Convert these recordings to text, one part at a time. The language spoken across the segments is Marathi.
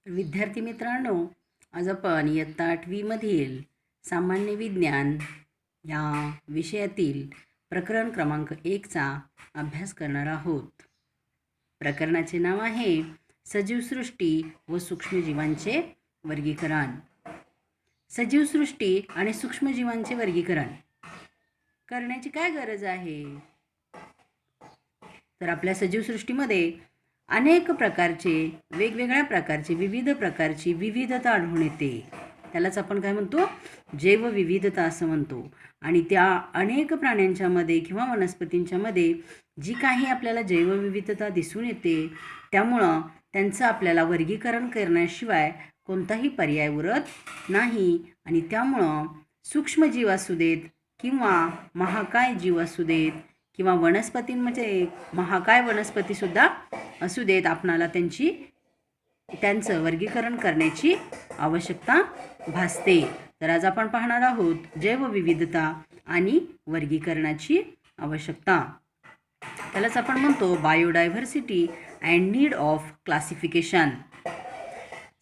विद्यार्थी मित्रांनो, आज आपण इयत्ता 8वी सामान्य विज्ञान या विषयातील प्रकरण क्रमांक 1चा अभ्यास करणार आहोत. प्रकरणाचे नाव आहे सजीवसृष्टी व सूक्ष्मजीवांचे वर्गीकरण. सजीवसृष्टी आणि सूक्ष्मजीवांचे वर्गीकरण करण्याची काय गरज आहे? तर आपल्या सजीवसृष्टीमध्ये अनेक प्रकारचे वेगवेगळ्या प्रकारचे विविध प्रकारची विविधता आढळून येते. त्यालाच आपण काय म्हणतो? जैवविविधता असं म्हणतो. आणि त्या अनेक प्राण्यांच्या मध्ये किंवा वनस्पतींच्या मध्ये जी काही आपल्याला जैवविविधता दिसून येते, त्यामुळं त्यांचं आपल्याला वर्गीकरण करण्याशिवाय कोणताही पर्याय उरत नाही. आणि त्यामुळं सूक्ष्मजीव असू देत किंवा महाकाय जीव असू देत किंवा वनस्पतींमध्ये महाकाय वनस्पतीसुद्धा असू देत, आपणाला त्यांचं वर्गीकरण करण्याची आवश्यकता भासते. तर आज आपण पाहणार आहोत जैवविविधता आणि वर्गीकरणाची आवश्यकता. त्यालाच आपण म्हणतो biodiversity and need of classification.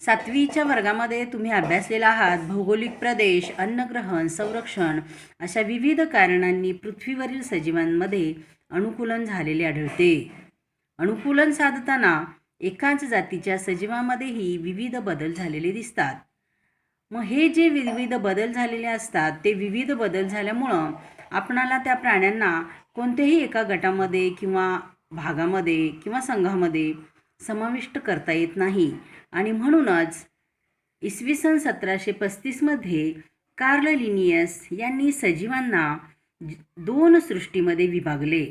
7वीच्या वर्गामध्ये तुम्ही अभ्यासलेला आहात भौगोलिक प्रदेश, अन्नग्रहण, संरक्षण अशा विविध कारणांनी पृथ्वीवरील सजीवांमध्ये अनुकूलन झालेले आढळते. अनुकूलन साधताना एकाच जातीच्या सजीवांमध्येही विविध बदल झालेले दिसतात. मग हे जे विविध बदल झालेले असतात, ते विविध बदल झाल्यामुळं आपणाला त्या प्राण्यांना कोणत्याही एका गटामध्ये किंवा भागामध्ये किंवा संघामध्ये समाविष्ट करता येत नाही. आणि म्हणूनच इसवी सन 1735मध्ये कार्ल लिनियस यांनी सजीवांना 2 सृष्टीमध्ये विभागले.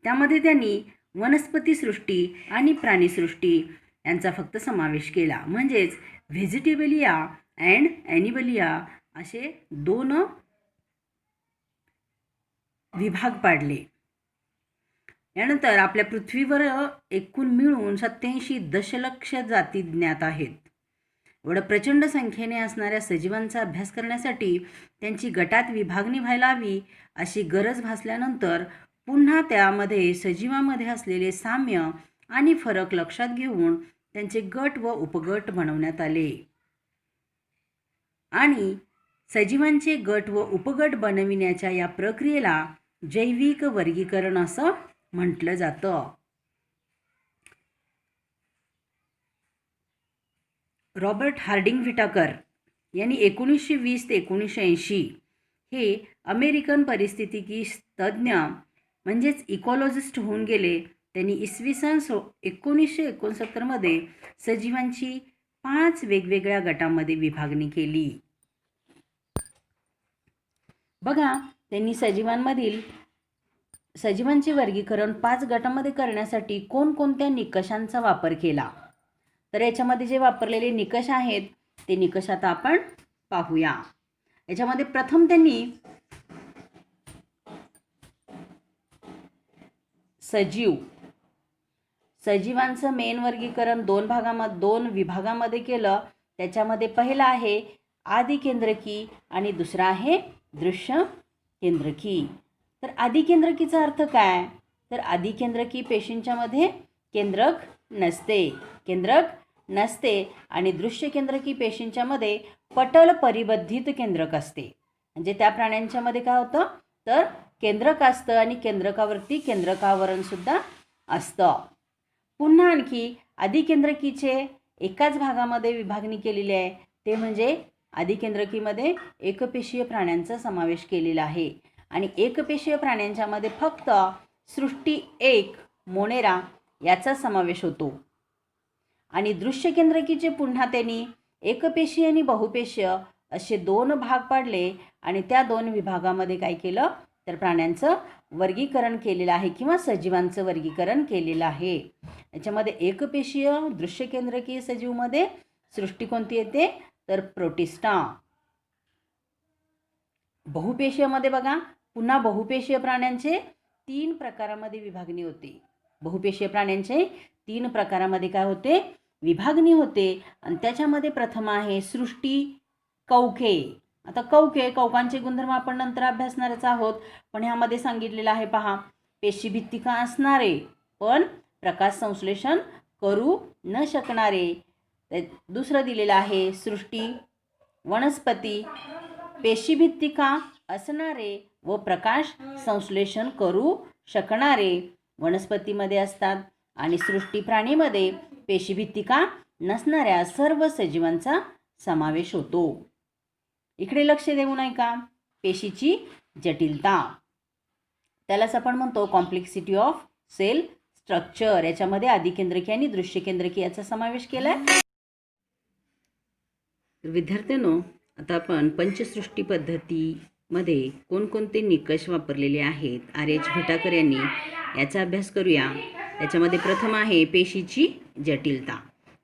त्यामध्ये त्यांनी वनस्पतीसृष्टी आणि प्राणीसृष्टी यांचा फक्त समावेश केला. म्हणजेच व्हेजिटेबलिया अँड ॲनिमलिया असे 2 विभाग पाडले. यानंतर आपल्या पृथ्वीवर एकूण मिळून 87 दशलक्ष जाती ज्ञात आहेत. एवढं प्रचंड संख्येने असणाऱ्या सजीवांचा अभ्यास करण्यासाठी त्यांची गटात विभागणी व्हायला हवी अशी गरज भासल्यानंतर पुन्हा त्यामध्ये सजीवांमध्ये असलेले साम्य आणि फरक लक्षात घेऊन त्यांचे गट व उपगट बनवण्यात आले. आणि सजीवांचे गट व उपगट बनविण्याच्या या प्रक्रियेला जैविक वर्गीकरण असं म्हटलं जातं. रॉबर्ट हार्डिंग व्हिटाकर यांनी 1920 ते 1980 हे अमेरिकन परिस्थितिकी तज्ज्ञ म्हणजेच इकॉलॉजिस्ट होऊन गेले. त्यांनी इसवी सन 1969मध्ये सजीवांची 5 वेगवेगळ्या गटामध्ये विभागणी केली. बघा, त्यांनी सजीवांचे वर्गीकरण 5 गटामध्ये करण्यासाठी कोणकोणत्या निकषांचा वापर केला. तर याच्यामध्ये जे वापरलेले निकष आहेत ते निकष आता आपण पाहूया. याच्यामध्ये प्रथम त्यांनी सजीवांचं मेन वर्गीकरण 2 विभागामध्ये केलं. त्याच्यामध्ये पहिला आहे आदिकेंद्रकी आणि दुसरा आहे दृश्य केंद्रकी. तर आदिकेंद्रकीचा अर्थ काय? तर आदिकेंद्रकी पेशींच्या मध्ये केंद्रक नसते आणि दृश्य केंद्रकी पेशींच्या मध्ये पटल परिबद्धित केंद्रक असते. म्हणजे त्या प्राण्यांच्या मध्ये काय होतं? तर केंद्रक असतं आणि केंद्रकावरती केंद्रकावरण सुद्धा असतं. पुन्हा आणखी आदिकेंद्रकीचे एकाच भागामध्ये विभागणी केलेली आहे, ते म्हणजे आदिकेंद्रकीमध्ये एकपेशीय प्राण्यांचा समावेश केलेला आहे. आणि एकपेशीय प्राण्यांच्या मध्ये फक्त सृष्टी 1 मोनेरा याचा समावेश होतो. आणि दृश्य केंद्रकीचे पुन्हा त्यांनी एकपेशीय आणि बहुपेशीय असे 2 भाग पाडले आणि त्या 2 विभागामध्ये काय केलं? तर प्राण्यांचं वर्गीकरण केलेलं आहे किंवा सजीवांचं वर्गीकरण केलेलं आहे. याच्यामध्ये एकपेशीय दृश्य केंद्रकीय सजीवमध्ये सृष्टी कोणती येते? तर प्रोटिस्टा. बहुपेशीयमध्ये बघा, पुन्हा बहुपेशीय प्राण्यांचे 3 प्रकारामध्ये विभागणी होते. बहुपेशीय प्राण्यांचे 3 प्रकारामध्ये काय होते? विभागणी होते. आणि त्याच्यामध्ये प्रथम आहे सृष्टी कौके. आता कौकांचे गुणधर्म आपण नंतर अभ्यासणारच आहोत, पण ह्यामध्ये सांगितलेलं आहे पहा, पेशीभित्तिका असणारे पण प्रकाश संश्लेषण करू न शकणारे दुसरं दिलेलं आहे सृष्टी, वनस्पती, पेशीभित्तिका असणारे व प्रकाश संश्लेषण करू शकणारे वनस्पतीमध्ये असतात आणि सृष्टी प्राणीमध्ये पेशीभित्तिका नसणाऱ्या सर्व सजीवांचा समावेश होतो. इकडे लक्ष देऊ नये का? पेशीची जटिलता, त्यालाच आपण म्हणतो कॉम्प्लेक्सिटी ऑफ सेल स्ट्रक्चर. याच्यामध्ये आदिकेंद्रकी आणि दृश्यकेंद्रकी याचा समावेश केला आहे. विद्यार्थ्यांनो, आता आपण पंचसृष्टी पद्धतीमध्ये कोणकोणते निकष वापरलेले आहेत आर.एच. भटाकर यांनी याचा अभ्यास करूया. त्याच्यामध्ये प्रथम आहे पेशीची जटिलता,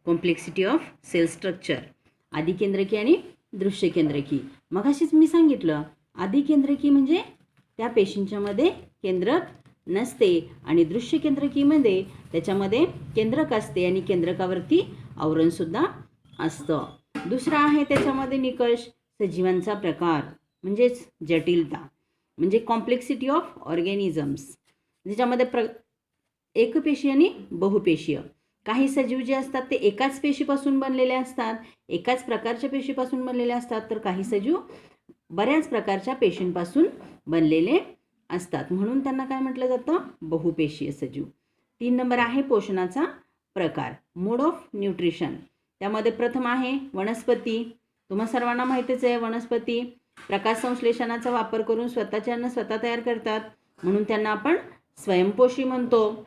कॉम्प्लेक्सिटी ऑफ सेल स्ट्रक्चर, आदिकेंद्रकी आणि दृश्यकेंद्रकी. मगाशीच मी सांगितलं आदिकेंद्रकी म्हणजे त्या पेशींच्यामध्ये केंद्रक नसते आणि दृश्यकेंद्रकीमध्ये त्याच्यामध्ये केंद्रक असते आणि केंद्रकावरती आवरणसुद्धा असतं. दुसरा आहे त्याच्यामध्ये निकष सजीवांचा प्रकार म्हणजेच जटिलता, म्हणजे कॉम्प्लेक्सिटी ऑफ ऑर्गॅनिझम्स. ज्याच्यामध्ये एकपेशीय आणि बहुपेशीय. काही सजीव जे असतात ते एकाच पेशीपासून बनलेले असतात, एकाच प्रकारच्या पेशीपासून बनलेले असतात, तर काही सजीव बऱ्याच प्रकारच्या पेशींपासून बनलेले असतात, म्हणून त्यांना काय म्हटलं जातं? बहुपेशीय सजीव. 3 नंबर आहे पोषणाचा प्रकार, मोड ऑफ न्यूट्रिशन. त्यामध्ये प्रथम आहे वनस्पती. तुम्हा सर्वांना माहितीच आहे वनस्पती प्रकाश संश्लेषणाचा वापर करून स्वतःचे अन्न स्वतः तयार करतात, म्हणून त्यांना आपण स्वयंपोषी म्हणतो.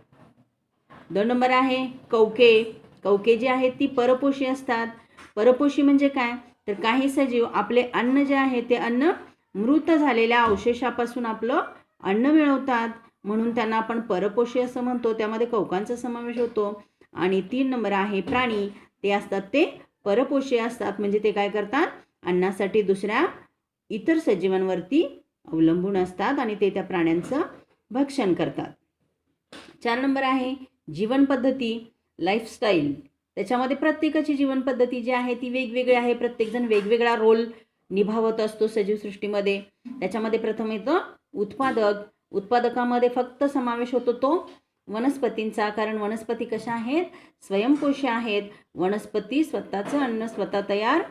2 नंबर आहे कवके. कवके जी आहेत ती परपोषी असतात. परपोषी म्हणजे काय? तर काही सजीव आपले अन्न जे आहे ते अन्न मृत झालेल्या अवशेषापासून आपलं अन्न मिळवतात, म्हणून त्यांना आपण परपोषी असं म्हणतो. त्यामध्ये कवकांचा समावेश होतो. आणि 3 नंबर आहे प्राणी. ते असतात ते परपोषी असतात, म्हणजे ते काय करतात? अन्नासाठी दुसऱ्या इतर सजीवांवरती अवलंबून असतात आणि ते त्या प्राण्यांचं भक्षण करतात. 4 नंबर आहे जीवनपद्धती, लाईफस्टाईल. त्याच्यामध्ये प्रत्येकाची जीवनपद्धती जी आहे ती वेगवेगळी आहे. प्रत्येकजण वेगवेगळा रोल निभावत असतो सजीवसृष्टीमध्ये. त्याच्यामध्ये प्रथम येतं उत्पादक. उत्पादकामध्ये फक्त समावेश होतो तो वनस्पतींचा, कारण वनस्पती कशा आहेत? स्वयंपोषी आहेत. वनस्पती स्वतःचं अन्न स्वतः तयार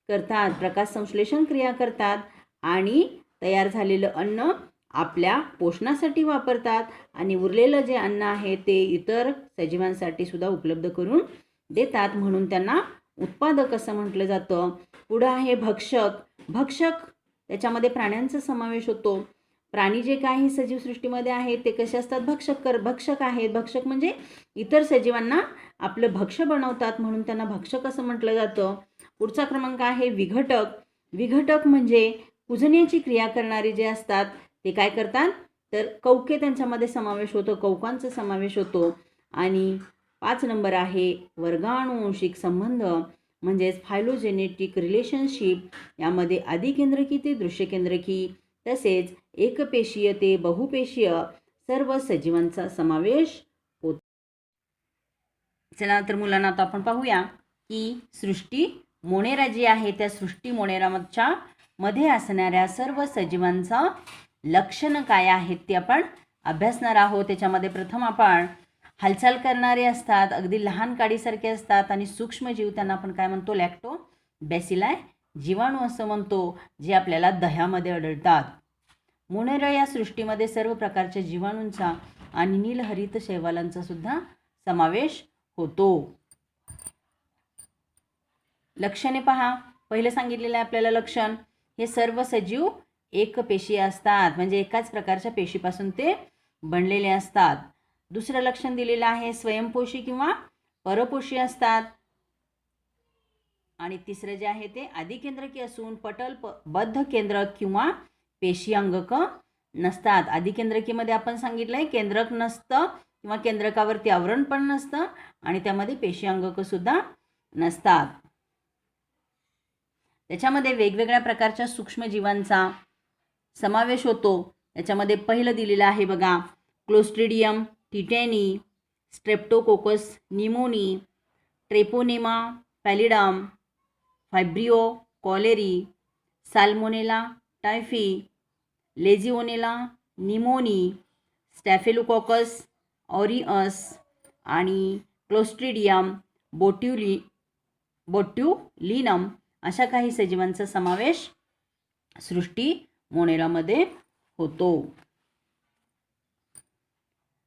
करतात, प्रकाश संश्लेषण क्रिया करतात आणि तयार झालेलं अन्न आपल्या पोषणासाठी वापरतात आणि उरलेलं जे अन्न आहे ते इतर सजीवांसाठी सुद्धा उपलब्ध करून देतात, म्हणून त्यांना उत्पादक असं म्हटलं जातं. पुढं आहे भक्षक. भक्षक त्याच्यामध्ये प्राण्यांचा समावेश होतो. प्राणी जे काही सजीवसृष्टीमध्ये आहेत ते कसे असतात? भक्षक आहेत. भक्षक म्हणजे इतर सजीवांना आपलं भक्ष्य बनवतात, म्हणून त्यांना भक्षक असं म्हटलं जातं. पुढचा क्रमांक आहे विघटक. विघटक म्हणजे कुजण्याची क्रिया करणारे जे असतात ते काय करतात? तर कवके त्यांच्यामध्ये समावेश होतो, कवकांचा समावेश होतो. आणि 5 नंबर आहे वर्गानुवंशिक संबंध म्हणजेच फायलोजेनेटिक रिलेशनशिप. यामध्ये आदिकेंद्रकी ते दृश्यकेंद्रकी तसेच एकपेशीय ते बहुपेशीय सर्व सजीवांचा समावेश होतो. चला तर मुलांना आता आपण पाहूया की सृष्टी मोनेरा जी आहे त्या सृष्टी मोनेराच्या मध्ये असणाऱ्या सर्व सजीवांचं लक्षणं काय आहेत ते आपण अभ्यासणार आहोत. त्याच्यामध्ये प्रथम आपण हालचाल करणारे असतात, अगदी लहान काडीसारखे असतात आणि सूक्ष्मजीव त्यांना आपण काय म्हणतो? लॅक्टो बॅसिलाय जीवाणू असं म्हणतो, जे आपल्याला दह्यामध्ये आढळतात. मोनेरा या सृष्टीमध्ये सर्व प्रकारच्या जीवाणूंचा आणि नीलहरित शैवालांचा सुद्धा समावेश होतो. लक्षणे पहा. पहिलं सांगितलेलं आहे आपल्याला लक्षण, हे सर्व सजीव एकपेशीय असतात, म्हणजे एकाच प्रकारच्या पेशीपासून ते बनलेले असतात. दुसरं लक्षण दिलेलं आहे स्वयंपोषी किंवा परपोषी असतात. आणि तिसरं जे आहे ते आदिकेंद्रकी असून पटलबद्ध केंद्रक किंवा पेशी अंगक नसतात. आदिकेंद्रकीमध्ये आपण सांगितलंय केंद्रक नसतं किंवा केंद्रकावरती आवरण पण नसतं आणि त्यामध्ये पेशी अंगक सुद्धा नसतात. त्याच्यामध्ये वेगवेगळ्या प्रकारच्या सूक्ष्मजीवांचा समावेश होतो. त्याच्यामध्ये पहिलं दिलेलं आहे बघा, Clostridium tetani, Streptococcus pneumoniae, Treponema pallidum, Vibrio cholerae, Salmonella typhi, Legionella pneumoniae, Staphylococcus aureus आणि क्लोस्ट्रिडियम बोट्युली बोट्युलिनम अशा काही सजीवांचा समावेश सृष्टी मोनेरामध्ये होतो.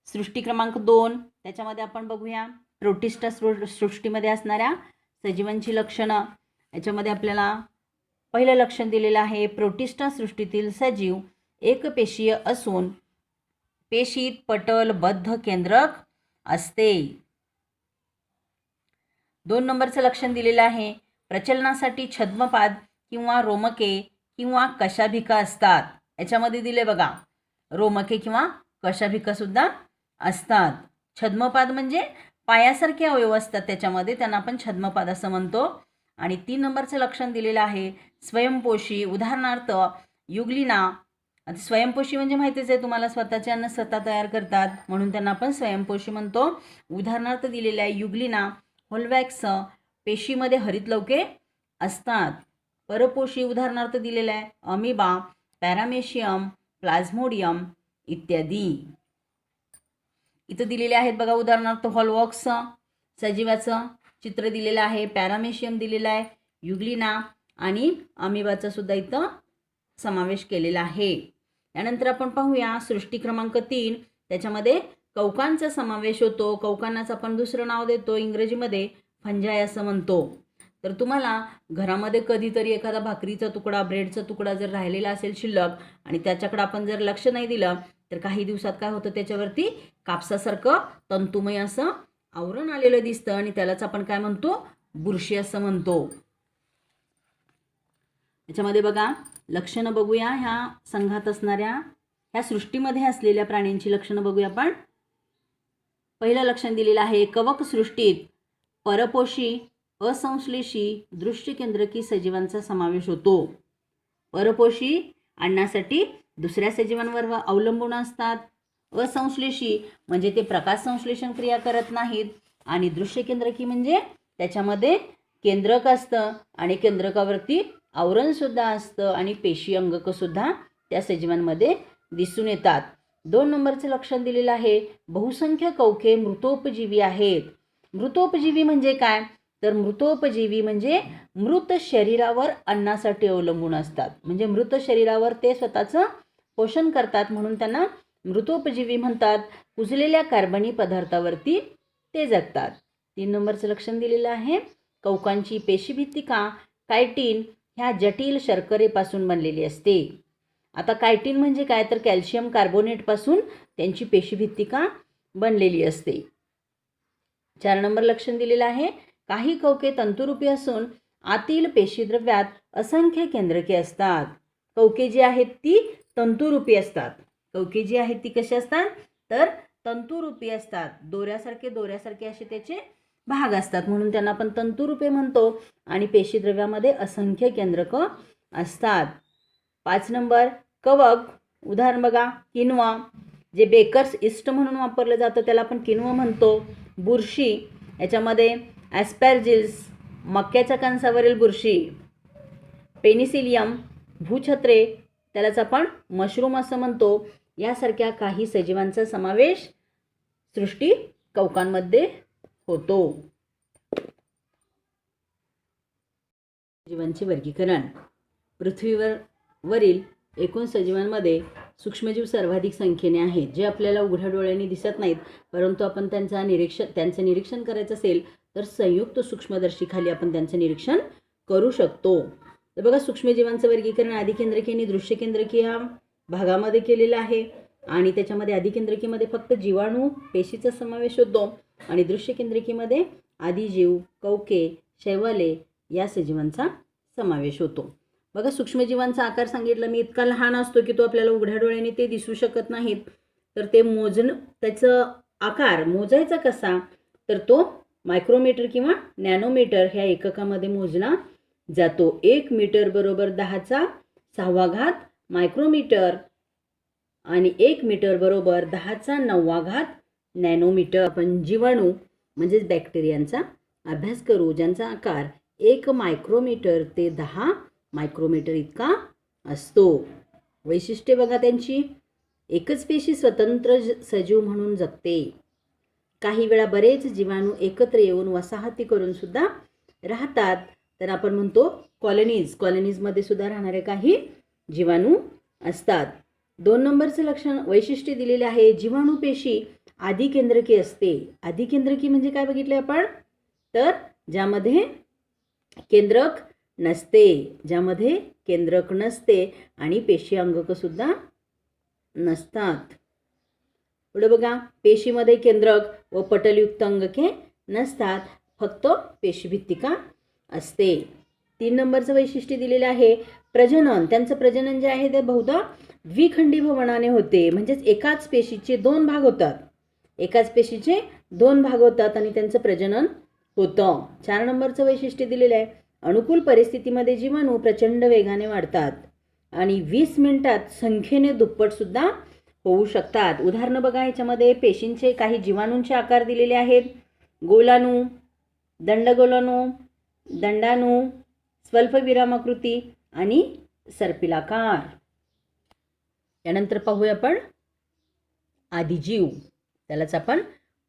सृष्टी क्रमांक 2 त्याच्यामध्ये आपण बघूया प्रोटिस्टा सृष्टीमध्ये असणाऱ्या सजीवांची लक्षणं. याच्यामध्ये आपल्याला पहिलं लक्षण दिलेलं आहे, प्रोटिस्टा सृष्टीतील सजीव एकपेशीय असून पेशीत पटलबद्ध केंद्रक असते. 2 नंबरचं लक्षण दिलेलं आहे, प्रचलनासाठी छद्मपाद किंवा रोमके किंवा कशाभिका असतात. याच्यामध्ये दिले बघा, रोमके किंवा कशाभिका सुद्धा असतात. छद्मपाद म्हणजे पायासारखे अवयव असतात त्याच्यामध्ये, त्यांना आपण छद्मपाद असं म्हणतो. आणि 3 नंबरचं लक्षण दिलेलं आहे, स्वयंपोषी, उदाहरणार्थ युग्लिना. आता स्वयंपोषी म्हणजे माहितीच आहे तुम्हाला, स्वतःचे अन्न स्वतः तयार करतात म्हणून त्यांना आपण स्वयंपोषी म्हणतो. उदाहरणार्थ दिलेले आहे युग्लिना, होलवॅक्स, पेशीमध्ये हरितलवके असतात. परपोषी उदाहरणार्थ दिलेला आहे अमिबा, पॅरामेशियम, प्लाझ्मोडियम इत्यादी. इथं दिलेले आहेत बघा, उदाहरणार्थ हॉलवॉक्स सजीवाचं चित्र दिलेलं आहे, पॅरामेशियम दिलेला आहे, युग्लिना आणि अमिबाचा सुद्धा इथं समावेश केलेला आहे. यानंतर आपण पाहूया सृष्टी क्रमांक 3 त्याच्यामध्ये कवकांचा समावेश होतो. कवकांनाच आपण दुसरं नाव देतो, इंग्रजीमध्ये फंजाय असं म्हणतो. तर तुम्हाला घरामध्ये कधीतरी एखादा भाकरीचा तुकडा, ब्रेडचा तुकडा जर राहिलेला असेल शिल्लक आणि त्याच्याकडे आपण जर लक्ष नाही दिलं तर काही दिवसात काय होतं, त्याच्यावरती कापसासारखं तंतुमय असं आवरण आलेलं दिसतं आणि त्यालाच आपण काय म्हणतो, बुरशी असं म्हणतो. याच्यामध्ये बघा लक्षणं बघूया, ह्या संघात असणाऱ्या ह्या सृष्टीमध्ये असलेल्या प्राण्यांची लक्षणं बघूया आपण. पहिलं लक्षण दिलेलं आहे, कवक सृष्टीत परपोषी, असंश्लेषी, दृश्यकेंद्रकी सजीवांचा समावेश होतो. परपोषी अन्नासाठी दुसऱ्या सजीवांवर अवलंबून असतात. असंश्लेषी म्हणजे ते प्रकाश संश्लेषण क्रिया करत नाहीत. आणि दृश्यकेंद्रकी म्हणजे त्याच्यामध्ये केंद्रक असतं आणि केंद्रकावरती आवरणसुद्धा असतं आणि पेशी अंगकसुद्धा त्या सजीवांमध्ये दिसून येतात. 2 नंबरचं लक्षण दिलेलं आहे, बहुसंख्य कवके मृतोपजीवी आहेत. मृतोपजीवी म्हणजे काय, तर मृतोपजीवी म्हणजे मृत शरीरावर अन्नासाठी अवलंबून असतात. म्हणजे मृत शरीरावर ते स्वतःचं पोषण करतात म्हणून त्यांना मृतोपजीवी म्हणतात. कुजलेल्या कार्बनी पदार्थावरती ते जगतात. 3 नंबरचं लक्षण दिलेलं आहे, कवकांची पेशीभित्तिका कायटिन ह्या जटिल शर्करेपासून बनलेली असते. आता कायटिन म्हणजे काय, तर कॅल्शियम कार्बोनेटपासून त्यांची पेशीभित्तिका बनलेली असते. 4 नंबर लक्षण दिलेलं आहे, काही कवके तंतुरूपी असून आतील पेशीद्रव्यात असंख्य केंद्रके असतात. कवके जी आहेत ती तंतुरूपी असतात. कवके जी आहेत ती कशी असतात, तर तंतुरूपी असतात. दोऱ्यासारखे असे त्याचे भाग असतात म्हणून त्यांना आपण तंतुरूपे म्हणतो. आणि पेशीद्रव्यामध्ये असंख्य केंद्रकं असतात. 5 नंबर कवक, उदाहरण बघा किनवा, जे बेकर्स इस्ट म्हणून वापरलं जातं त्याला आपण किनवा म्हणतो. बुरशी, याच्यामध्ये ॲस्पॅर्जिल्स, मक्याच्या कणसावरील बुरशी. पेनिसिलियम, भूछत्रे, त्यालाच आपण मशरूम असं म्हणतो. यासारख्या काही सजीवांचा समावेश सृष्टी कवकांमध्ये होतो. सजीवांचे वर्गीकरण. पृथ्वीवरील एकूण सजीवांमध्ये सूक्ष्मजीव सर्वाधिक संख्येने आहेत, जे आपल्याला उघड्या डोळ्यांनी दिसत नाहीत, परंतु आपण त्यांचं निरीक्षण करायचं असेल तर संयुक्त सूक्ष्मदर्शीखाली आपण त्यांचं निरीक्षण करू शकतो. तर बघा, सूक्ष्मजीवांचं वर्गीकरण अधिकेंद्रकी आणि दृश्यकेंद्रकी ह्या भागामध्ये केलेलं आहे. आणि त्याच्यामध्ये अधिकेंद्रकीमध्ये फक्त जीवाणू पेशीचा समावेश होतो आणि दृश्यकेंद्रकीमध्ये आदिजीव, कवके, शैवाले या सजीवांचा समावेश होतो. बघा, सूक्ष्मजीवांचा आकार सांगितला मी, इतका लहान असतो की तो आपल्याला उघड्या डोळ्याने ते दिसू शकत नाहीत. तर ते त्याचं आकार मोजायचा कसा, तर तो मायक्रोमीटर किंवा नॅनोमीटर ह्या एककामध्ये मोजला जातो. 1 मीटर बरोबर 10⁶ मायक्रोमीटर आणि 1 मीटर बरोबर 10⁹ नॅनोमीटर. आपण जीवाणू म्हणजेच बॅक्टेरियांचा अभ्यास करू, ज्यांचा आकार 1 मायक्रोमीटर ते 10 मायक्रोमीटर इतका असतो. वैशिष्ट्ये बघा त्यांची, एकच पेशी स्वतंत्र सजीव म्हणून जगते. काही वेळा बरेच जीवाणू एकत्र येऊन वसाहती करून सुद्धा राहतात तर आपण म्हणतो कॉलनीज. कॉलनीजमध्ये सुद्धा राहणारे काही जीवाणू असतात. 2 नंबरचं लक्षण वैशिष्ट्य दिलेले आहे, जीवाणू पेशी आदिकेंद्रकी असते. आदिकेंद्रकी म्हणजे काय बघितले आपण, तर ज्यामध्ये केंद्रक नसते, ज्यामध्ये केंद्रक नसते आणि पेशी अंगक सुद्धा नसतात. पुढे बघा, पेशीमध्ये केंद्रक व पटलयुक्त अंगके नसतात, फक्त पेशीभित्तिका असते. 3 नंबरचं वैशिष्ट्य दिलेलं आहे प्रजनन. त्यांचं प्रजनन जे आहे ते बहुधा द्विखंडी भवनाने होते, म्हणजेच एकाच पेशीचे 2 भाग होतात. एकाच पेशीचे 2 भाग होतात आणि त्यांचं प्रजनन होतं. 4 नंबरचं वैशिष्ट्य दिलेलं आहे अनुकूल परिस्थितीमध्ये जीवाणू प्रचंड वेगाने वाढतात आणि 20 मिनिटात संख्येने दुप्पट सुद्धा होऊ शकतात. उदाहरणं बघा, याच्यामध्ये पेशींचे काही जीवाणूंचे आकार दिलेले आहेत. गोलाणू, दंडगोलाणू, दंडाणू, स्वल्पविरामाकृती आणि सर्पिलाकार. यानंतर पाहूया आपण आदिजीव. त्यालाच आपण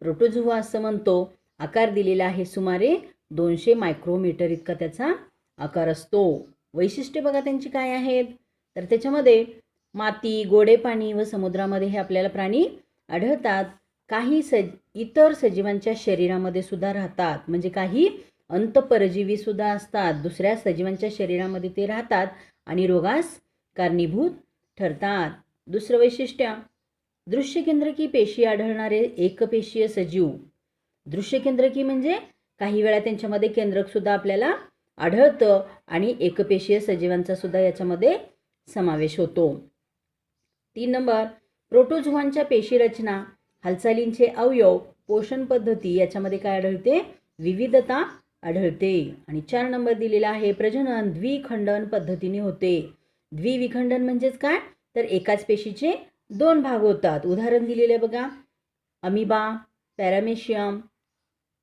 प्रोटोझोआ असं म्हणतो. आकार दिलेला आहे सुमारे 200 मायक्रोमीटर इतका त्याचा आकार असतो. वैशिष्ट्य बघा त्यांची काय आहेत, तर त्याच्यामध्ये माती, गोडे पाणी व समुद्रामध्ये हे आपल्याला प्राणी आढळतात. काही इतर सजीवांच्या शरीरामध्ये सुद्धा राहतात, म्हणजे काही अंतःपरजीवी सुद्धा असतात, दुसऱ्या सजीवांच्या शरीरामध्ये ते राहतात आणि रोगास कारणीभूत ठरतात. दुसरं वैशिष्ट्य दृश्यकेंद्रकी पेशी आढळणारे एकपेशीय सजीव. दृश्यकेंद्रकी म्हणजे काही वेळा त्यांच्यामध्ये केंद्रक सुद्धा आपल्याला आढळतं आणि एकपेशीय सजीवांचा सुद्धा याच्यामध्ये समावेश होतो. 3 नंबर प्रोटोझोआंच्या पेशी रचना, हालचालींचे अवयव, पोषण पद्धती याच्यामध्ये काय आढळते, विविधता आढळते. आणि 4 नंबर दिलेला आहे प्रजनन द्विखंडन पद्धतीने होते. द्विविखंडन म्हणजेच काय, तर एकाच पेशीचे 2 भाग होतात. उदाहरण दिलेले बघा, अमिबा, पॅरामेशियम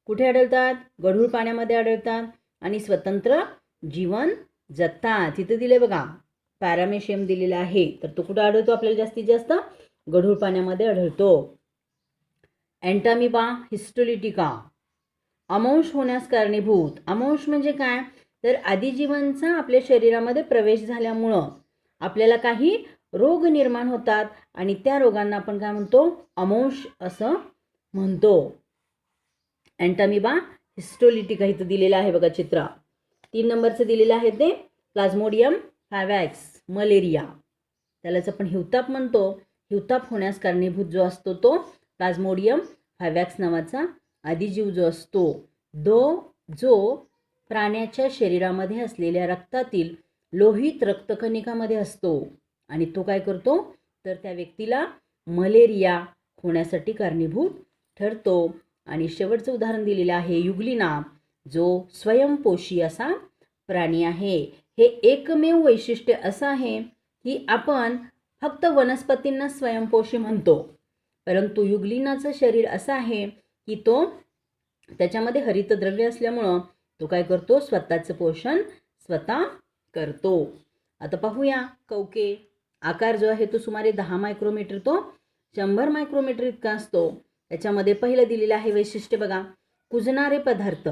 कुठे आढळतात, गढूळ पाण्यामध्ये आढळतात आणि स्वतंत्र जीवन जगतात. तिथे दिले बघा पॅरामेशियम दिलेला आहे, तर तो कुठे आढळतो, आपल्याला जास्तीत जास्त गढूळ पाण्यामध्ये आढळतो. एंटामिबा हिस्टोलिटिका अमांश होण्यास कारणीभूत. अमांश म्हणजे काय, तर आदिजीवांचा आपल्या शरीरामध्ये प्रवेश झाल्यामुळं आपल्याला काही रोग निर्माण होतात आणि त्या रोगांना आपण काय म्हणतो, अमांश असं म्हणतो. एंटामिबा हिस्टोलिटिका इथं दिलेलं आहे बघा चित्र. 3 नंबरचं दिलेलं आहे ते प्लाझ्मोडियम फॅवॅक्स, मलेरिया. त्यालाच आपण हिवताप म्हणतो. हिवताप होण्यास कारणीभूत जो असतो तो प्लाझ्मोडियम फॅवॅक्स नावाचा आदिजीव जो असतो, जो प्राण्याच्या शरीरामध्ये असलेल्या रक्तातील लोहित रक्तकणिकामध्ये असतो आणि तो काय करतो, तर त्या व्यक्तीला मलेरिया होण्यासाठी कारणीभूत ठरतो. आणि शेवटचं उदाहरण दिलेलं आहे युग्लिना, जो स्वयंपोषी असा प्राणी आहे. हे एकमेव वैशिष्ट्य असं आहे की आपण फक्त वनस्पतींना स्वयंपोषी म्हणतो, परंतु युग्लिनाचं शरीर असं आहे की तो त्याच्यामध्ये हरितद्रव्य असल्यामुळं तो काय करतो, स्वतःचं पोषण स्वतः करतो. आता पाहूया कवके. आकार जो आहे तो सुमारे 10 मायक्रोमीटर तो 100 मायक्रोमीटर इतका असतो. त्याच्यामध्ये पहिलं दिलेलं आहे वैशिष्ट्य बघा, कुजणारे पदार्थ.